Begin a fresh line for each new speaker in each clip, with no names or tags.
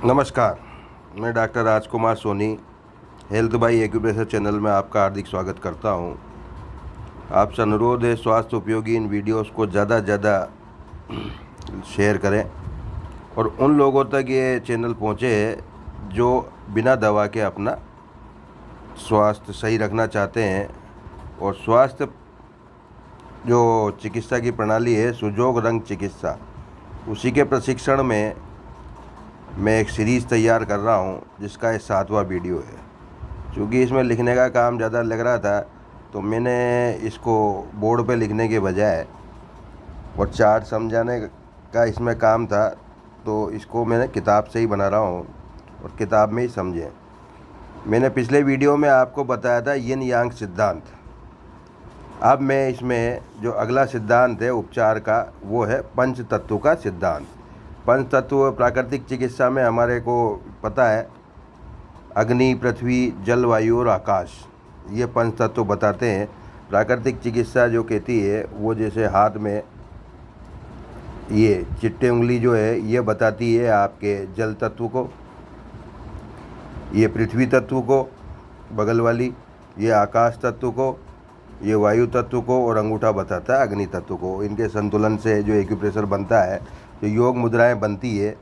नमस्कार, मैं doctor Rajkumar Soni health by acupressure channel में आपका हार्दिक स्वागत करता हूं। आपसे अनुरोध है, स्वास्थ्य उपयोगी इन वीडियोस को ज़्यादा से ज़्यादा शेयर करें और उन लोगों तक ये चैनल पहुंचे जो बिना दवा के अपना स्वास्थ्य सही रखना चाहते हैं। और स्वास्थ्य जो चिकित्सा की प्रणाली है, सुजोग रंग चिकित्सा, उसी के प्रशिक्षण में मैं एक सीरीज़ तैयार कर रहा हूं, जिसका ये 7वां वीडियो है। क्योंकि इसमें लिखने का काम ज़्यादा लग रहा था, तो मैंने इसको बोर्ड पे लिखने के बजाय और चार्ट समझाने का इसमें काम था, तो इसको मैंने किताब से ही बना रहा हूं और किताब में ही समझें। मैंने पिछले वीडियो में आपको बताया था यिन यांग सिद्धांत। अब मैं इसमें जो अगला सिद्धांत है उपचार का, वो है पंच तत्व का सिद्धांत। पंच तत्व प्राकृतिक चिकित्सा में हमारे को पता है, अग्नि, पृथ्वी, जल, वायु और आकाश, ये पंच तत्व बताते हैं। प्राकृतिक चिकित्सा जो कहती है, वो जैसे हाथ में ये चिट्टे उंगली जो है, ये बताती है आपके जल तत्व को, ये पृथ्वी तत्व को बगल वाली, ये आकाश तत्व को, ये वायु तत्व को, और अंगूठा बताता है अग्नि तत्व को। इनके संतुलन से जो एक्यूप्रेशर बनता है, जो योग मुद्राएं बनती है,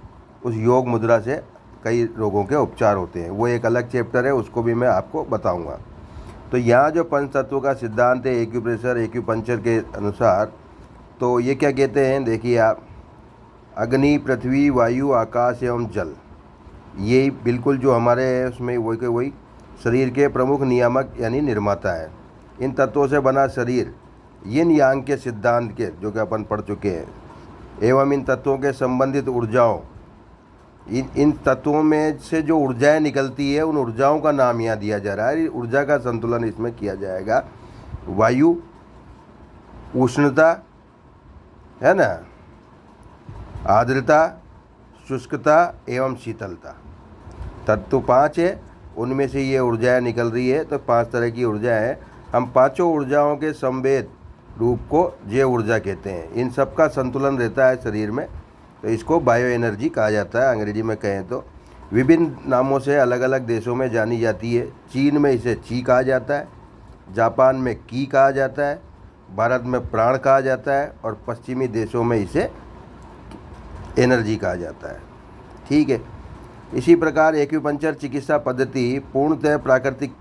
उस योग मुद्रा से कई रोगों के उपचार होते हैं। वो एक अलग चैप्टर है, उसको भी मैं आपको बताऊंगा। तो यहाँ जो पंच तत्व का सिद्धांत है एक्यूप्रेशर एक्यूपंक्चर के अनुसार, तो ये क्या कहते हैं, देखिए आप, अग्नि, पृथ्वी, वायु, आकाश एवं जल, ये बिल्कुल जो हमारे उसमें वही के वही शरीर के प्रमुख नियामक यानी निर्माता है। इन तत्वों से बना शरीर यिन यांग के सिद्धांत के, जो कि अपन पढ़ चुके हैं, एवं इन तत्वों के संबंधित ऊर्जाओं, इन तत्वों में से जो ऊर्जाएं निकलती है, उन ऊर्जाओं का नाम यहाँ दिया जा रहा है। ऊर्जा का संतुलन इसमें किया जाएगा। वायु, उष्णता है ना, आर्द्रता, शुष्कता एवं शीतलता, तत्व 5 है। उनमें से ये ऊर्जाएं निकल रही है, तो 5 तरह की ऊर्जाएं हैं। हम पांचों ऊर्जाओं के संवेद रूप को जैव ऊर्जा कहते हैं। इन सब का संतुलन रहता है शरीर में, तो इसको बायो एनर्जी कहा जाता है, अंग्रेजी में कहें तो। विभिन्न नामों से अलग अलग देशों में जानी जाती है। चीन में इसे ची कहा जाता है, जापान में की कहा जाता है, भारत में प्राण कहा जाता है, और पश्चिमी देशों में इसे एनर्जी कहा जाता है। ठीक है। इसी प्रकार एक्यूपंक्चर चिकित्सा पद्धति पूर्णतः प्राकृतिक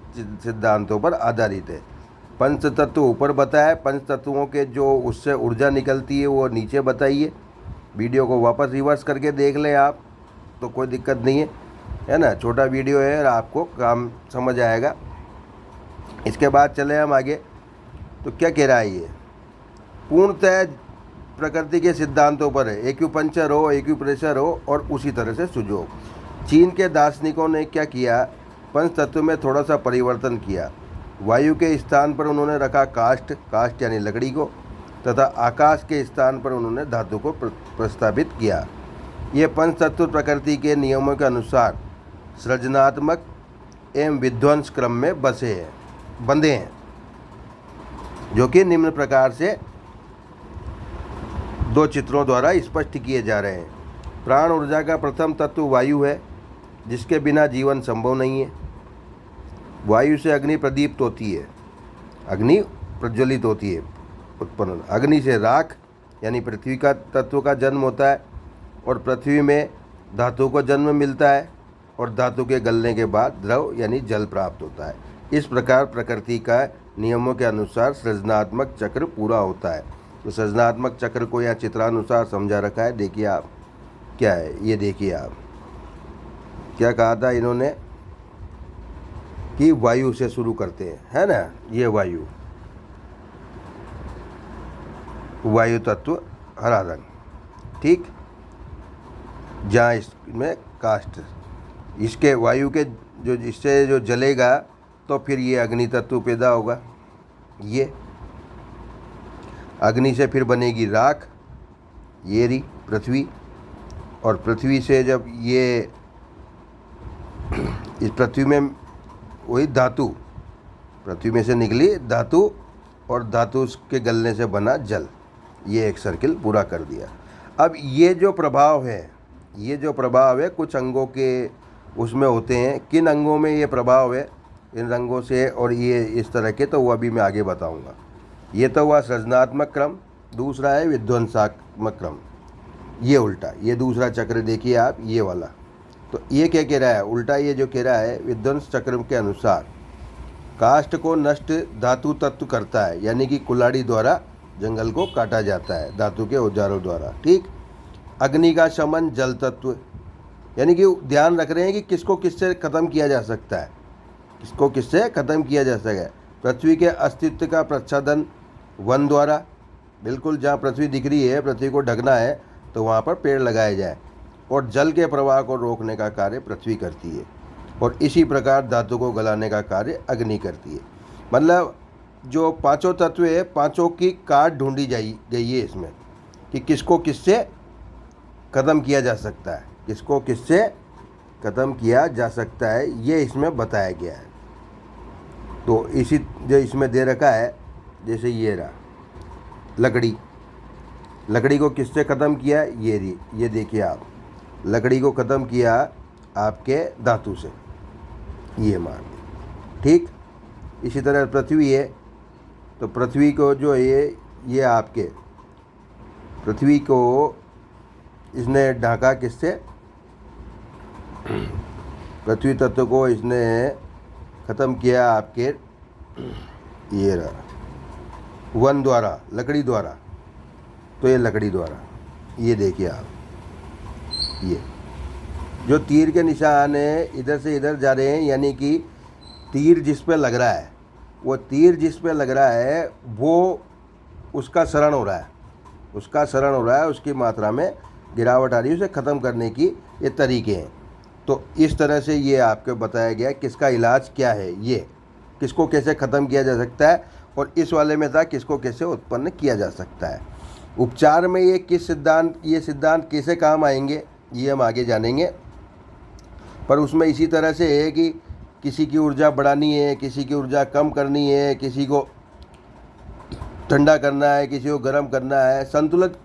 सिद्धांतों पर आधारित है। पंच तत्व ऊपर बताया, पंच तत्वों के जो उससे ऊर्जा निकलती है वो नीचे बताइए। वीडियो को वापस रिवर्स करके देख लें आप, तो कोई दिक्कत नहीं है ना। छोटा वीडियो है और आपको काम समझ आएगा। इसके बाद चले हम आगे। तो क्या कह रहा है ये, पूर्णतः प्रकृति के सिद्धांतों पर है। एक्यूपंक्चर हो, एक्यूप्रेशर हो, और उसी तरह से सुजोग। चीन के दार्शनिकों ने क्या किया, पंच तत्व में थोड़ा सा परिवर्तन किया। वायु के स्थान पर उन्होंने रखा काष्ठ यानी लकड़ी को, तथा आकाश के स्थान पर उन्होंने धातु को प्रस्तावित किया। ये पंच तत्व प्रकृति के नियमों के अनुसार सृजनात्मक एवं विध्वंस क्रम में बंधे हैं, जो कि निम्न प्रकार से 2 चित्रों द्वारा स्पष्ट किए जा रहे हैं। प्राण ऊर्जा का प्रथम तत्व वायु है, जिसके बिना जीवन संभव नहीं है। वायु से अग्नि प्रदीप्त होती है, अग्नि प्रज्वलित होती है, उत्पन्न। अग्नि से राख यानी पृथ्वी का तत्व का जन्म होता है, और पृथ्वी में धातु को जन्म मिलता है, और धातु के गलने के बाद द्रव यानी जल प्राप्त होता है। इस प्रकार प्रकृति का नियमों के अनुसार सृजनात्मक चक्र पूरा होता है। तो सृजनात्मक चक्र को यहाँ चित्रानुसार समझा रखा है। देखिए आप, क्या है ये, देखिए आप, क्या कहा था इन्होंने कि वायु से शुरू करते हैं, है ना। ये वायु तत्व हरा रंग, ठीक, जहाँ इसमें काष्ठ, इसके वायु के जो इससे जो जलेगा, तो फिर ये अग्नि तत्व पैदा होगा। ये अग्नि से फिर बनेगी राख, ये रही पृथ्वी, और पृथ्वी से जब ये इस पृथ्वी में वही धातु, पृथ्वी में से निकली धातु, और धातु के गलने से बना जल। ये एक सर्किल पूरा कर दिया। अब ये जो प्रभाव है, ये जो प्रभाव है कुछ अंगों के उसमें होते हैं, किन अंगों में ये प्रभाव है इन रंगों से और ये इस तरह के, तो वो अभी मैं आगे बताऊंगा। ये तो हुआ सृजनात्मक क्रम। दूसरा है विध्वंसात्मक क्रम, ये उल्टा, ये दूसरा चक्र देखिए आप, ये वाला। तो ये क्या कह रहा है उल्टा, ये जो कह रहा है विध्वंस चक्र के अनुसार काष्ठ को नष्ट धातु तत्व करता है, यानी कि कुल्हाड़ी द्वारा जंगल को काटा जाता है धातु के औजारों द्वारा। ठीक। अग्नि का शमन जल तत्व, यानी कि ध्यान रख रहे हैं कि किसको किससे ख़त्म किया जा सकता है, किसको किससे ख़त्म किया जा सकता है। पृथ्वी के अस्तित्व का प्रच्छादन वन द्वारा, बिल्कुल जहाँ पृथ्वी दिख रही है, पृथ्वी को ढकना है तो वहाँ पर पेड़ लगाए जाए। और जल के प्रवाह को रोकने का कार्य पृथ्वी करती है। और इसी प्रकार धातु को गलाने का कार्य अग्नि करती है। मतलब जो पांचों तत्व है, पांचों की काट ढूंढी गई है इसमें कि किसको किससे ख़त्म किया जा सकता है, किसको किससे ख़त्म किया जा सकता है, ये इसमें बताया गया है। तो इसी जो इसमें दे रखा है, जैसे ये रहा लकड़ी, लकड़ी को किससे ख़त्म किया, ये देखिए आप, लकड़ी को ख़त्म किया आपके धातु से, ये मान। ठीक। इसी तरह पृथ्वी है, तो पृथ्वी को जो है ये आपके पृथ्वी को इसने ढाका किससे, पृथ्वी तत्व को इसने ख़त्म किया आपके ये रहा वन द्वारा, लकड़ी द्वारा। तो ये लकड़ी द्वारा, ये देखिए आप, ये जो तीर के निशान है इधर से इधर जा रहे हैं, यानी कि तीर जिस पे लग रहा है, वो तीर जिस पे लग रहा है वो उसका शरण हो रहा है, उसका शरण हो रहा है, उसकी मात्रा में गिरावट आ रही है, उसे ख़त्म करने की ये तरीके हैं। तो इस तरह से ये आपको बताया गया किसका इलाज क्या है, ये किसको कैसे ख़त्म किया जा सकता है, और इस वाले में था किसको कैसे उत्पन्न किया जा सकता है। उपचार में ये किस सिद्धांत, ये सिद्धांत कैसे काम आएंगे ये हम आगे जानेंगे। पर उसमें इसी तरह से है कि किसी की ऊर्जा बढ़ानी है, किसी की ऊर्जा कम करनी है, किसी को ठंडा करना है, किसी को गर्म करना है, संतुलित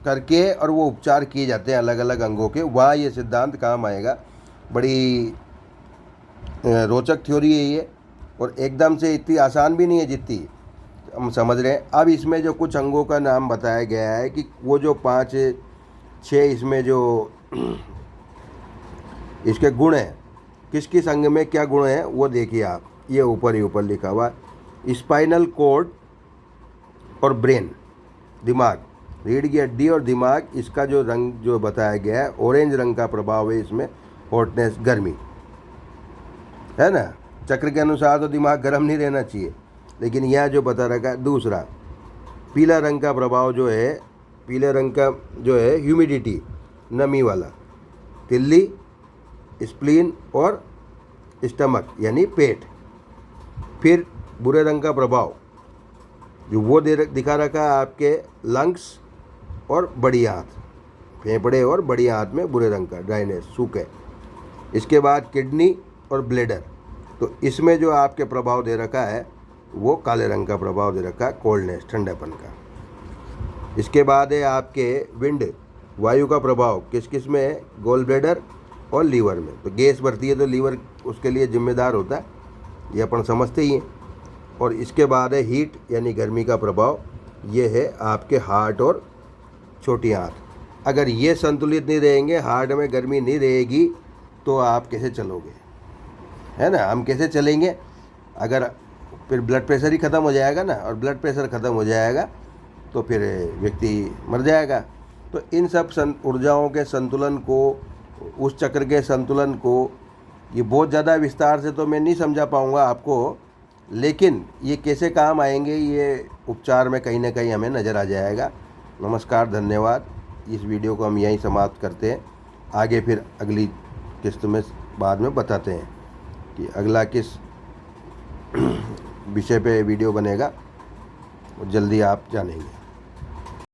करके और वो उपचार किए जाते हैं अलग अलग अंगों के, वहाँ ये सिद्धांत काम आएगा। बड़ी रोचक थ्योरी है ये, और एकदम से इतनी आसान भी नहीं है जितनी हम समझ रहे हैं। अब इसमें जो कुछ अंगों का नाम बताया गया है कि वो जो 5-6 इसमें जो इसके गुण हैं, किस किस अंग में क्या गुण हैं वो देखिए आप, ये ऊपर ही ऊपर लिखा हुआ, स्पाइनल कॉर्ड और ब्रेन, दिमाग, रीढ़ की हड्डी और दिमाग। इसका जो रंग जो बताया गया है ऑरेंज रंग का प्रभाव है इसमें, हॉटनेस, गर्मी है ना। चक्र के अनुसार तो दिमाग गर्म नहीं रहना चाहिए, लेकिन यह जो बता रखा है। दूसरा पीला रंग का प्रभाव जो है, पीले रंग का जो है ह्यूमिडिटी, नमी वाला, तिल्ली, स्प्लीन और स्टमक यानी पेट। फिर बुरे रंग का प्रभाव जो वो दिखा रखा है आपके लंग्स और बड़ी आंत, फेफड़े और बड़ी आंत में बुरे रंग का ड्राइनेस, सूखे। इसके बाद किडनी और ब्लेडर, तो इसमें जो आपके प्रभाव दे रखा है वो काले रंग का प्रभाव दे रखा है, कोल्डनेस, ठंडेपन का। इसके बाद है आपके विंड, वायु का प्रभाव, किस किस में है, गोल ब्लेडर और लीवर में। तो गैस बढ़ती है तो लीवर उसके लिए जिम्मेदार होता है, ये अपन समझते ही हैं। और इसके बाद है हीट यानी गर्मी का प्रभाव, ये है आपके हार्ट और छोटी आंत। अगर ये संतुलित नहीं रहेंगे, हार्ट में गर्मी नहीं रहेगी, तो आप कैसे चलोगे, है ना। हम कैसे चलेंगे अगर फिर ब्लड प्रेशर ही ख़त्म हो जाएगा ना, और ब्लड प्रेशर ख़त्म हो जाएगा तो फिर व्यक्ति मर जाएगा। तो इन सब ऊर्जाओं के संतुलन को, उस चक्र के संतुलन को, ये बहुत ज़्यादा विस्तार से तो मैं नहीं समझा पाऊँगा आपको, लेकिन ये कैसे काम आएंगे ये उपचार में कहीं ना कहीं हमें नज़र आ जाएगा। नमस्कार, धन्यवाद। इस वीडियो को हम यहीं समाप्त करते हैं, आगे फिर अगली किस्त में बाद में बताते हैं कि अगला किस विषय पे वीडियो बनेगा, जल्दी आप जानेंगे।